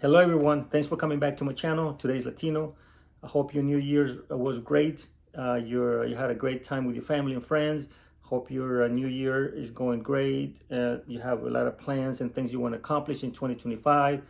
Hello everyone, thanks for coming back to my channel. Today's Latino. I hope your New Year's was great. You had a great time with your family and friends. Hope your New Year is going great. You have a lot of plans and things you want to accomplish in 2025,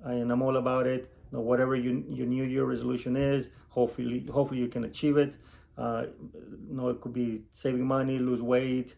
and I'm all about it. Whatever your New Year resolution is, hopefully you can achieve it. It could be saving money, lose weight,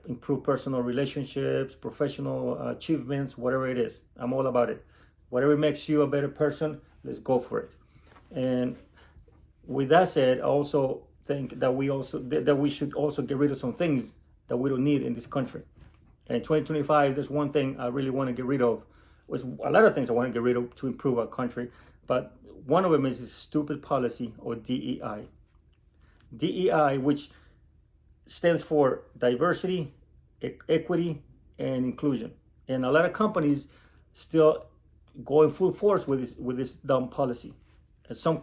improve personal relationships, professional achievements, whatever it is. I'm all about it. Whatever makes you a better person, let's go for it. And with that said, I also think that we should also get rid of some things that we don't need in this country. And in 2025, there's one thing I really want to get rid of. There's a lot of things I want to get rid of to improve our country, but one of them is this stupid policy, or DEI. DEI, which stands for diversity, equity, and inclusion. And a lot of companies still going full force with this dumb policy. And some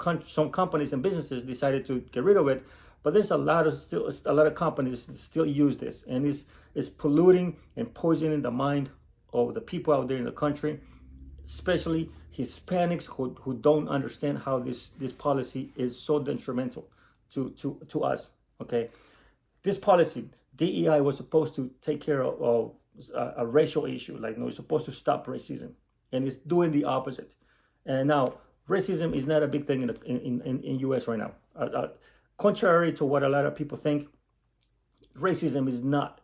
companies and businesses decided to get rid of it, but there's a lot of companies that still use this, and it's polluting and poisoning the mind of the people out there in the country, especially Hispanics who don't understand how this policy is so detrimental to us. Okay, this policy DEI was supposed to take care of a racial issue, like it's supposed to stop racism. And it's doing the opposite. And now, racism is not a big thing in US right now. Contrary to what a lot of people think, racism is not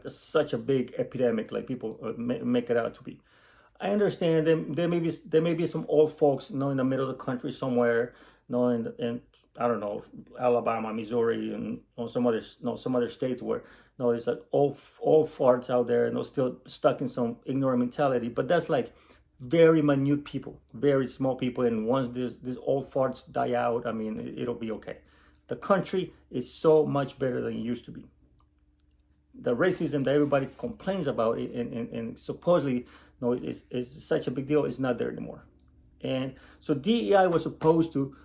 such a big epidemic like people make it out to be. I understand there may be some old folks, in the middle of the country somewhere, in I don't know, Alabama, Missouri, and some other states where there's like old farts out there, and they're still stuck in some ignorant mentality. But that's like very minute people, very small people. And once these old farts die out, I mean, it'll be okay. The country is so much better than it used to be. The racism that everybody complains about and supposedly is such a big deal is not there anymore. And so DEI was supposed to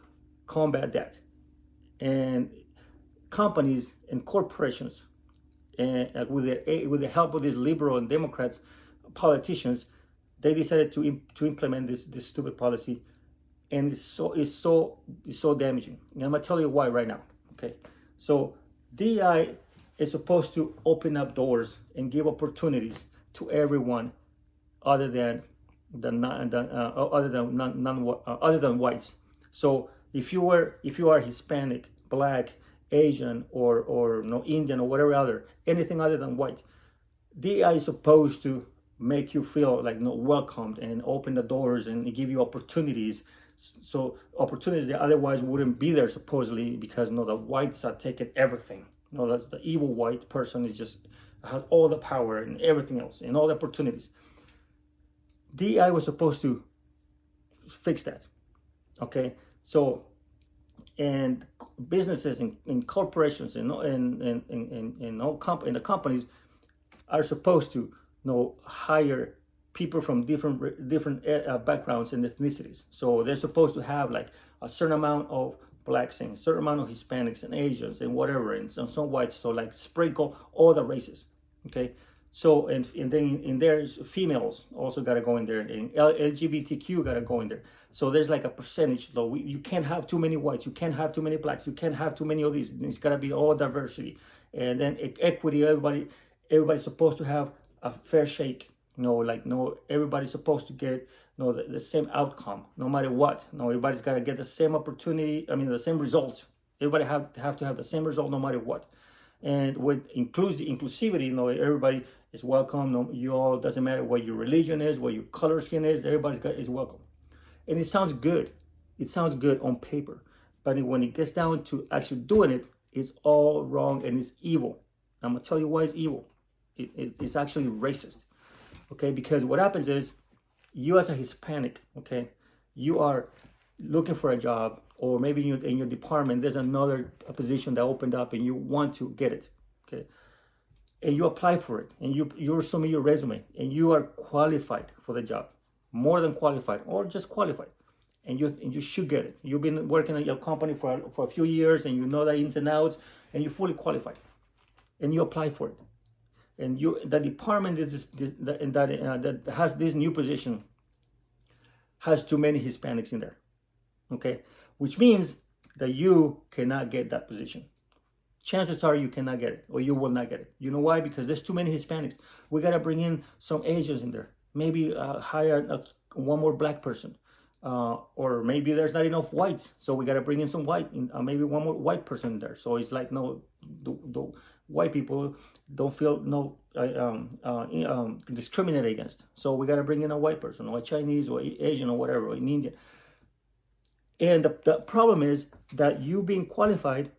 combat that. And companies and corporations, and with the help of these liberal and Democrats politicians, they decided to implement this stupid policy, and it's so damaging. And I'm gonna tell you why right now. Okay, so DEI is supposed to open up doors and give opportunities to everyone, other than whites. So if you are Hispanic, Black, Asian, or Indian, or whatever anything other than white, DEI is supposed to make you feel like welcomed and open the doors and give you opportunities. So opportunities that otherwise wouldn't be there, supposedly, because the whites are taking everything. That's the evil white person has all the power and everything else and all the opportunities. DEI was supposed to fix that. Okay, so, and businesses and corporations and the companies are supposed to hire people from different backgrounds and ethnicities. So they're supposed to have like a certain amount of Blacks and a certain amount of Hispanics and Asians and whatever, and some whites. So like sprinkle all the races. Okay, so and then in there's females also got to go in there, and LGBTQ got to go in there. So there's like a percentage, though. You can't have too many whites, you can't have too many Blacks, you can't have too many of these. It's got to be all diversity. And then equity, everybody's supposed to have a fair shake. Everybody's supposed to get the same outcome, no matter what. Everybody's got to get the same opportunity. I mean, the same results. Everybody have to have the same result, no matter what. And with inclusivity, everybody is welcome. You all, doesn't matter what your religion is, what your color skin is. Everybody is welcome. And it sounds good. It sounds good on paper, but when it gets down to actually doing it, it's all wrong and it's evil. I'm gonna tell you why it's evil. It's actually racist. Okay, because what happens is, you as a Hispanic, okay, you are looking for a job, or maybe in your department there's another position that opened up and you want to get it, okay, and you apply for it, and you submit your resume, and you are qualified for the job, more than qualified, or just qualified, and you should get it. You've been working at your company for a few years, and you know the ins and outs, and you're fully qualified, and you apply for it, and the department that has this new position has too many Hispanics in there. Okay, which means that you cannot get that position. Chances are you cannot get it, or you will not get it. You know why? Because there's too many Hispanics. We got to bring in some Asians in there. Maybe hire one more black person. Or maybe there's not enough whites, so we got to bring in some white, maybe one more white person in there. So it's like, no, the white people don't feel discriminated against. So we got to bring in a white person, or a Chinese, or Asian, or whatever, or an Indian. And the problem is that you being qualified,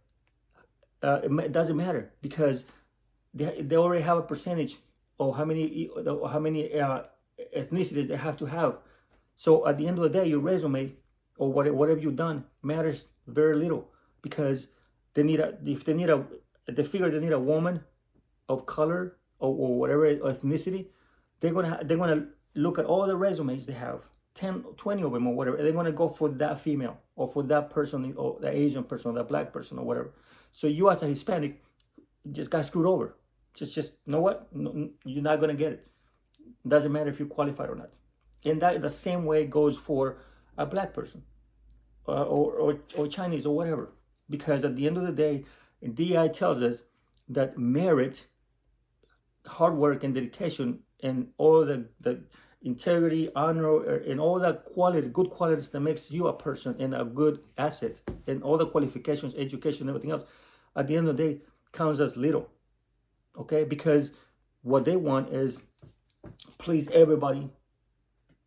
it doesn't matter, because they already have a percentage of how many ethnicities they have to have. So at the end of the day, your resume or whatever you've done matters very little, because they figure they need a woman of color or whatever ethnicity. They're gonna look at all the resumes they have, 10, 20 of them or whatever, and they're gonna go for that female or for that person, or the Asian person, or that black person, or whatever. So you as a Hispanic just got screwed over. Just you know what? No, you're not gonna get it. Doesn't matter if you're qualified or not. And that the same way goes for a black person, or Chinese, or whatever. Because at the end of the day, DEI tells us that merit, hard work, and dedication, and all the integrity, honor, and all that good qualities that makes you a person and a good asset, and all the qualifications, education, everything else, at the end of the day, counts as little. Okay? Because what they want is please everybody,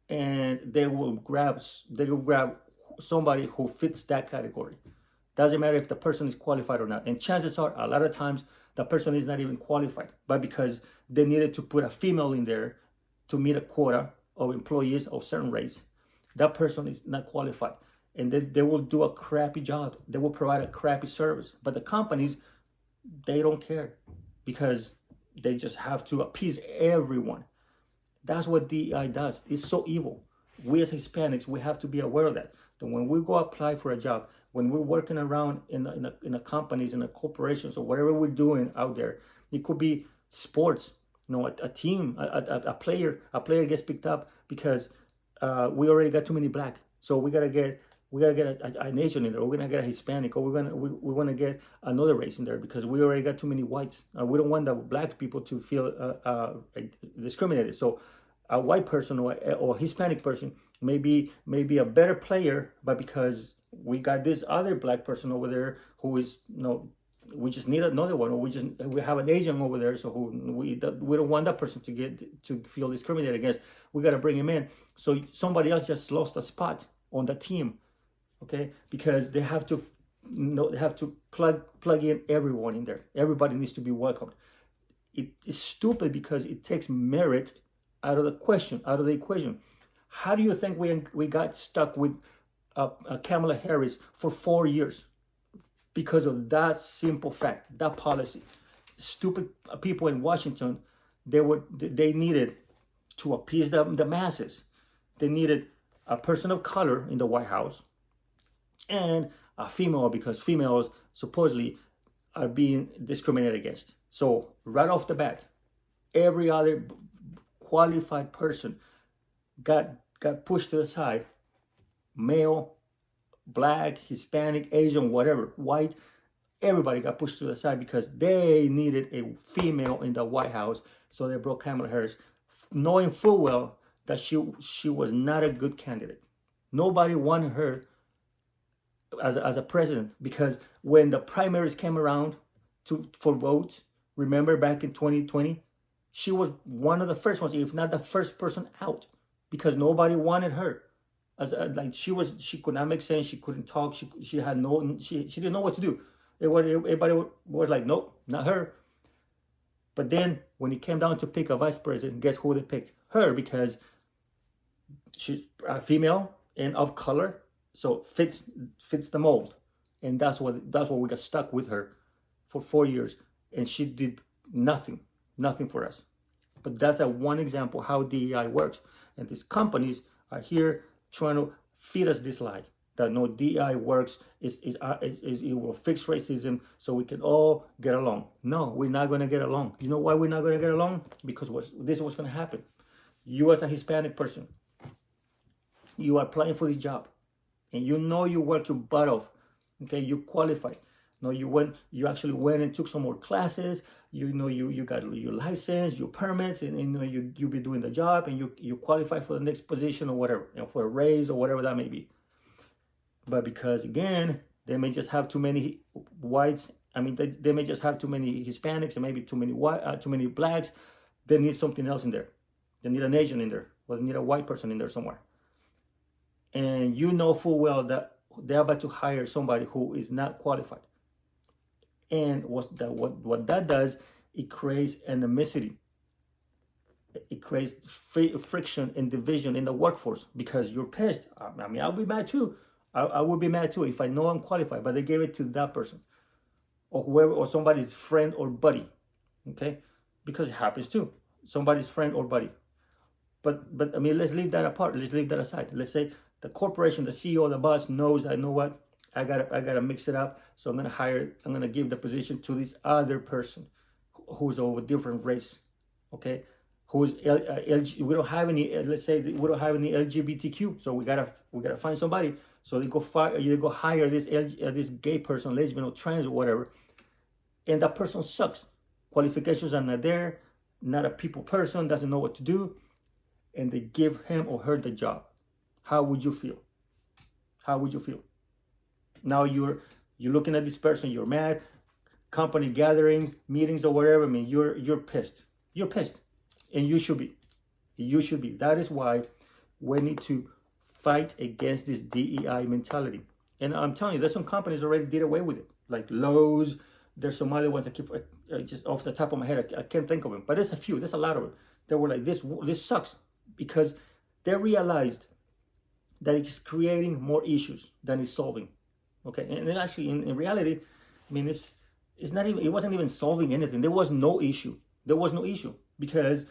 and they will grab somebody who fits that category. Doesn't matter if the person is qualified or not. And chances are, a lot of times, the person is not even qualified, but because they needed to put a female in there to meet a quota of employees of certain race, that person is not qualified. And they will do a crappy job. They will provide a crappy service. But the companies, they don't care, because they just have to appease everyone. That's what DEI does. It's so evil. We as Hispanics, we have to be aware of that. That when we go apply for a job, when we're working around in the companies, in the corporations, or whatever we're doing out there, it could be sports. You know, a team, a player gets picked up because we already got too many black. So we gotta get an Asian in there. We're gonna get a Hispanic, or we're gonna get another race in there, because we already got too many whites. We don't want the black people to feel discriminated. So a white person or Hispanic person may be a better player, but because we got this other black person over there who is, we just need another one, or we have an Asian over there, so we don't want that person to feel discriminated against. We got to bring him in. So somebody else just lost a spot on the team, okay? Because they have to plug in everyone in there. Everybody needs to be welcomed. It is stupid because it takes merit out of the equation. How do you think we got stuck with Kamala Harris for 4 years? Because of that simple fact, that policy. Stupid people in Washington, they needed to appease the masses. They needed a person of color in the White House and a female, because females supposedly are being discriminated against. So right off the bat, every other qualified person got pushed to the side. Male, black, Hispanic, Asian, whatever, white, everybody got pushed to the side because they needed a female in the White House. So they brought Kamala Harris, knowing full well that she was not a good candidate. Nobody wanted her as a president, because when the primaries came around for votes, remember back in 2020, she was one of the first ones, if not the first person out, because nobody wanted her. She could not make sense. She couldn't talk. She didn't know what to do. Everybody was like, nope, not her. But then when it came down to pick a vice president, guess who they picked? Her, because she's a female and of color, so fits the mold. And that's what we got stuck with her for 4 years, and she did nothing for us. But that's one example how DEI works, and these companies are here trying to feed us this lie that no, DEI works, it will fix racism so we can all get along. No, we're not going to get along. You know why we're not going to get along? Because this is what's going to happen. You as a Hispanic person, You are applying for this job, and you know you worked your butt off. Okay, you qualified. No, you actually went and took some more classes. You know, you got your license, your permits, and you know you be doing the job, and you qualify for the next position or whatever, you know, for a raise or whatever that may be. But because again, they may just have too many whites. I mean, they may just have too many Hispanics and maybe too many blacks. They need something else in there. They need an Asian in there, or they need a white person in there somewhere. And you know full well that they're about to hire somebody who is not qualified. And what that does, it creates animosity. It creates friction and division in the workforce because you're pissed. I mean, I'll be mad too. I would be mad too if I know I'm qualified, but they gave it to that person or whoever, or somebody's friend or buddy. Okay, because it happens too. Somebody's friend or buddy. But I mean, let's leave that apart. Let's leave that aside. Let's say the corporation, the CEO, the boss knows that, you know what, I gotta mix it up. So I'm gonna give the position to this other person who's of a different race. Okay, who's we don't have any. Let's say we don't have any LGBTQ. So we gotta find somebody. So they go hire this gay person, lesbian or trans or whatever, and that person sucks. Qualifications are not there. Not a people person, doesn't know what to do, and they give him or her the job. How would you feel? How would you feel? Now you're looking at this person, you're mad. Company gatherings, meetings or whatever, I mean, you're pissed. You're pissed. And you should be. You should be. That is why we need to fight against this DEI mentality. And I'm telling you, there's some companies already did away with it. Like Lowe's, there's some other ones I keep just off the top of my head, I can't think of them. But there's a few, there's a lot of them. They were like, this sucks. Because they realized that it's creating more issues than it's solving. Okay, and then actually in reality, I mean, it wasn't even solving anything. There was no issue. There was no issue because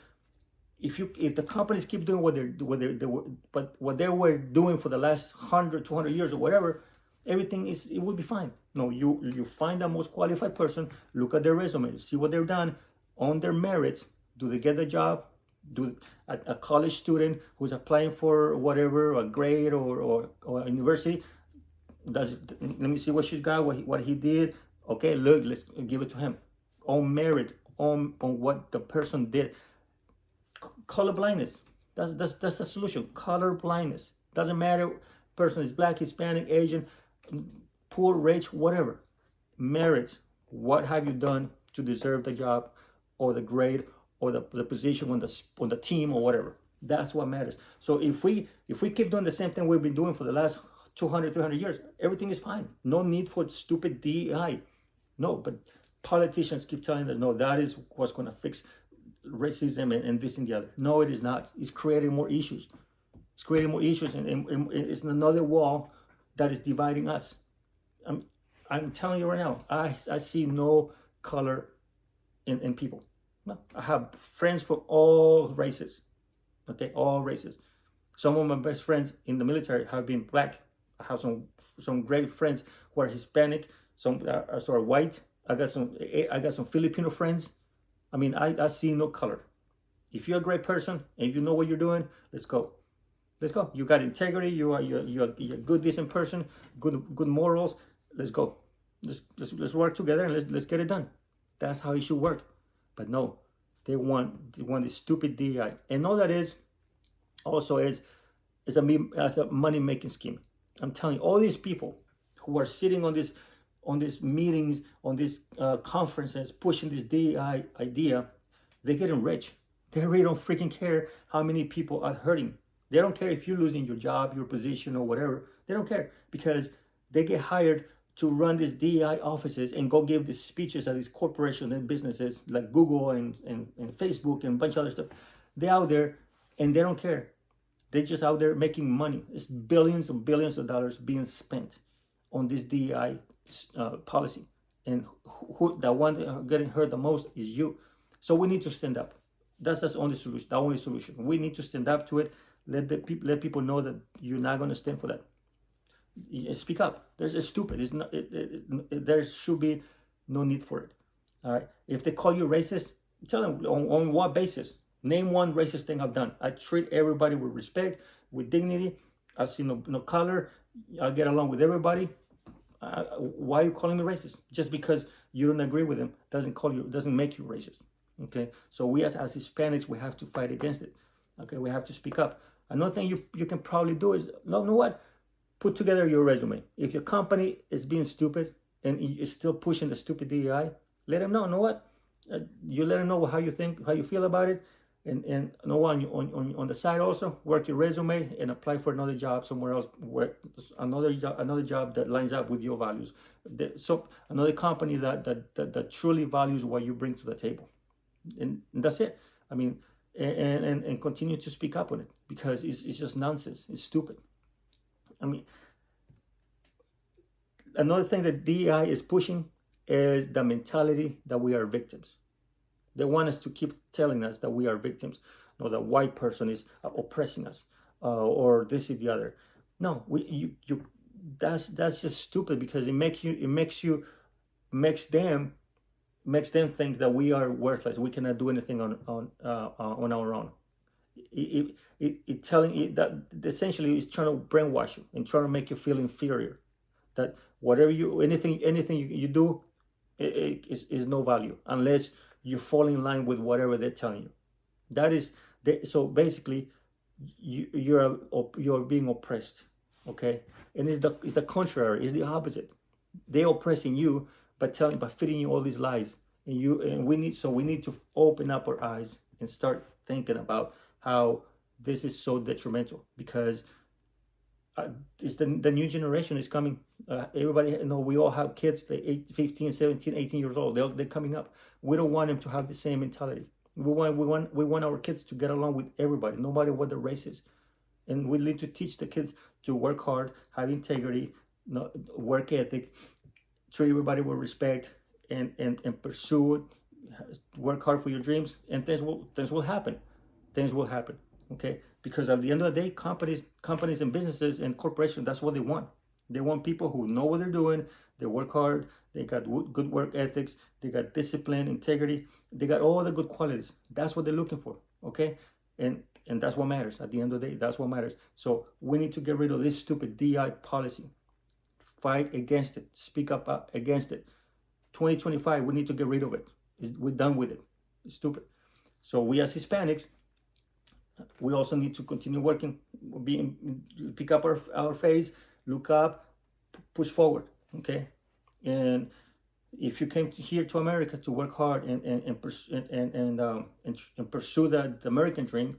if the companies keep doing what they were doing for the last 100, 200 years or whatever, it would be fine. No, you find the most qualified person, look at their resume, see what they've done on their merits. Do they get the job? Do a college student who's applying for whatever, a grade or a university, let me see what she's got, what he did. Okay, look, let's give it to him on merit, on what the person did. Color blindness, that's the solution. Color blindness, doesn't matter, person is black, Hispanic, Asian, poor, rich, whatever. Merit, what have you done to deserve the job or the grade or the position on the team or whatever. That's what matters. So if we keep doing the same thing we've been doing for the last 200, 300 years, everything is fine. No need for stupid DEI. No, but politicians keep telling us, no, that is what's going to fix racism and this and the other. No, it is not. It's creating more issues. It's creating more issues, and it's another wall that is dividing us. I'm telling you right now, I see no color in people. No, I have friends from all races. Okay, all races. Some of my best friends in the military have been black. I have some great friends who are Hispanic. Some are white. I got some Filipino friends. I mean, I see no color. If you're a great person and you know what you're doing, let's go. Let's go. You got integrity. You're a good, decent person. Good morals. Let's go. Let's work together and let's get it done. That's how it should work. But no, they want this stupid DEI, and all that is also is a money making scheme. I'm telling you, all these people who are sitting on these meetings, on these conferences, pushing this DEI idea, they're getting rich. They really don't freaking care how many people are hurting. They don't care if you're losing your job, your position, or whatever. They don't care because they get hired to run these DEI offices and go give these speeches at these corporations and businesses like Google and Facebook and a bunch of other stuff. They're out there and they don't care. They're just out there making money. It's billions and billions of dollars being spent on this DEI policy. And the one getting hurt the most is you. So we need to stand up. That's the only solution. The only solution. We need to stand up to it. Let people know that you're not going to stand for that. Speak up. It's stupid. It's not. There should be no need for it. All right. If they call you racist, tell them on what basis. Name one racist thing I've done. I treat everybody with respect, with dignity, I see no color. I get along with everybody. Why are you calling me racist? Just because you don't agree with him doesn't make you racist. Okay, so we as Hispanics, we have to fight against it. Okay, we have to speak up. Another thing you can probably do is, no, know what? Put together your resume. If your company is being stupid and is still pushing the stupid DEI, let them know. Know what? You let them know how you think, how you feel about it, and know on the side also work your resume and apply for another job somewhere else, work another job that lines up with your values. So another company that truly values what you bring to the table, and that's it. I mean, and continue to speak up on it, because it's just nonsense. It's stupid. I mean, another thing that DEI is pushing is the mentality that we are victims. They want us to keep telling us that we are victims. No, that white person is oppressing us, or this is the other. No, that's just stupid, because it makes them think that we are worthless. We cannot do anything on our own. It telling you that essentially is trying to brainwash you and trying to make you feel inferior. That whatever anything you do, is no value unless you fall in line with whatever they're telling you. That is, so basically, you're being oppressed. Okay, and it's the contrary. It's the opposite. They're oppressing you by feeding you all these lies, and we need to open up our eyes and start thinking about how this is so detrimental, because it's the new generation is coming. Everybody, we all have kids, 15, 17, 18 years old. They're coming up. We don't want them to have the same mentality. We want our kids to get along with everybody, no matter what the race is. And we need to teach the kids to work hard, have integrity, work ethic, treat everybody with respect, and pursue it. Work hard for your dreams, and things will happen. Things will happen. Okay, because at the end of the day, companies and businesses and corporations, that's what they want. They want people who know what they're doing. They work hard. They got good work ethics. They got discipline, integrity. They got all the good qualities. That's what they're looking for. Okay, and that's what matters. At the end of the day, that's what matters. So we need to get rid of this stupid DI policy. Fight against it. Speak up against it. 2025, we need to get rid of it. We're done with it. It's stupid. So we as Hispanics, we also need to continue working, pick up our face, look up, push forward. Okay, and if you came here to America to work hard and pursue the American dream,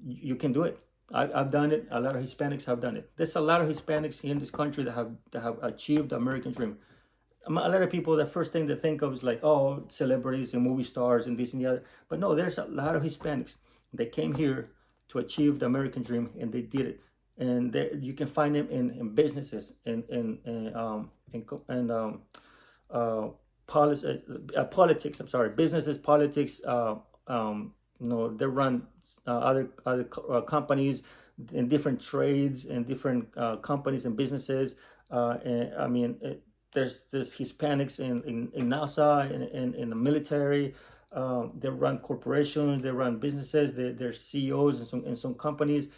you can do it. I've done it. A lot of Hispanics have done it. There's a lot of Hispanics here in this country that have achieved the American dream. A lot of people, the first thing they think of is like, oh, celebrities and movie stars and this and the other. But no, there's a lot of Hispanics. They came here to achieve the American dream, and they did it. And you can find them in businesses and politics. I'm sorry, businesses, politics. They run other companies in different trades and different companies and businesses. There's Hispanics in NASA and in the military. They run corporations, they run businesses, they're CEOs in some companies,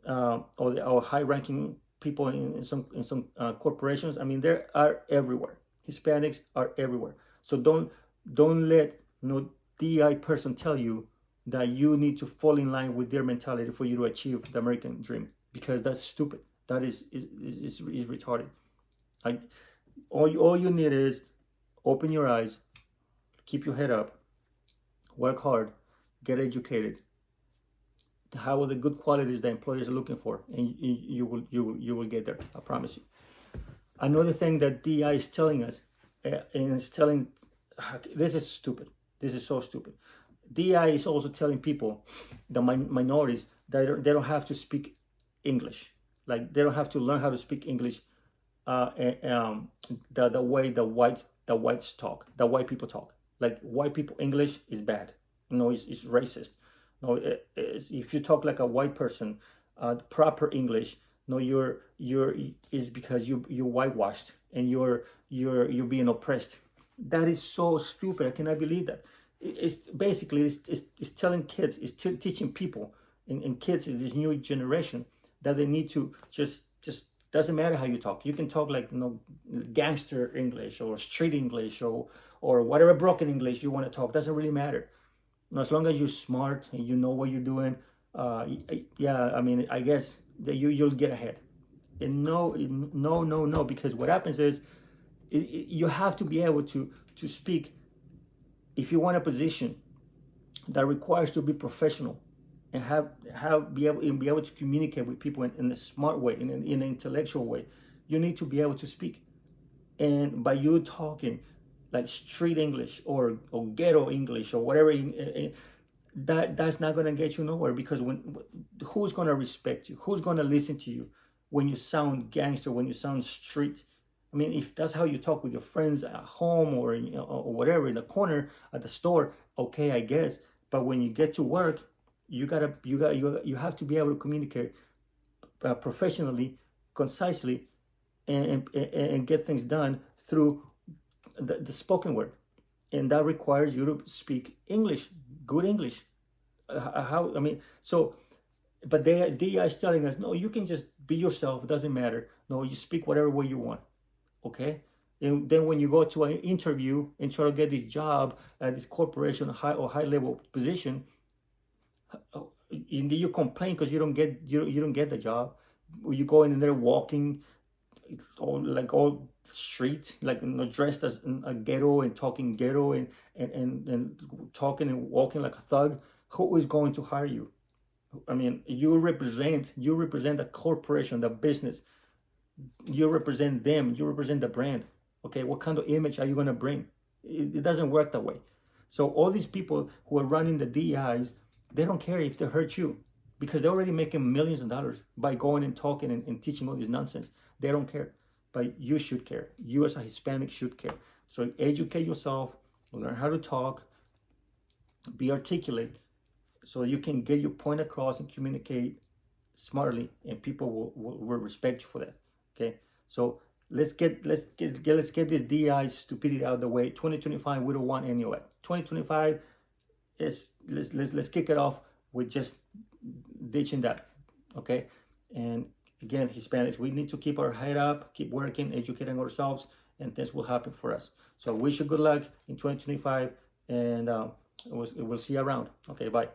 or high-ranking people in some corporations. I mean, they are everywhere. Hispanics are everywhere. So don't let no DI person tell you that you need to fall in line with their mentality for you to achieve the American dream, because that's stupid. That is retarded. All you need is open your eyes, keep your head up, work hard, get educated, have all the good qualities that employers are looking for, and you will get there. I promise you. Another thing that DI is telling us, and it's telling, this is stupid. This is so stupid. DI is also telling people, the minorities, that they don't have to speak English. Like, they don't have to learn how to speak English the way the whites talk, the white people talk. Like, white people English is bad. It's racist. If you talk like a white person, proper English, is because you're whitewashed and you're being oppressed. That is so stupid. I cannot believe that. It's basically telling kids, teaching people and kids in this new generation that they need to just doesn't matter how you talk. You can talk like, gangster English or street English or whatever broken English you want to talk. Doesn't really matter. As long as you're smart and you know what you're doing, yeah, I mean, I guess that you'll get ahead. And no, because what happens is you have to be able to speak. If you want a position that requires to be professional and be able to communicate with people in a smart way, in an intellectual way, you need to be able to speak. And by you talking like street English or ghetto English or whatever, that's not gonna get you nowhere, because who's gonna respect you? Who's gonna listen to you when you sound gangster, when you sound street? I mean, if that's how you talk with your friends at home or or whatever, in the corner at the store, okay, I guess. But when you get to work, you have to be able to communicate professionally, concisely, and get things done through the spoken word. And that requires you to speak English, good English. But DEI is telling us, no, you can just be yourself. It doesn't matter. No, you speak whatever way you want. Okay. And then when you go to an interview and try to get this job at this corporation, high level position, you complain because you don't get the job. You go in there walking all street, like, dressed as a ghetto and talking ghetto and talking and walking like a thug. Who is going to hire you? I mean, you represent the corporation, the business. You represent them. You represent the brand. Okay, what kind of image are you going to bring? It doesn't work that way. So all these people who are running the DEIs, they don't care if they hurt you, because they're already making millions of dollars by going and talking and teaching all this nonsense. They don't care. But you should care. You as a Hispanic should care. So educate yourself, learn how to talk, be articulate, so you can get your point across and communicate smartly, and people will respect you for that. Okay, so let's get this DEI stupidity out of the way. 2025, we don't want any of it. 2025 is let's kick it off with just ditching that. Okay, and again, Hispanics, we need to keep our head up, keep working, educating ourselves, and this will happen for us. So I wish you good luck in 2025, and we'll see you around. Okay, bye.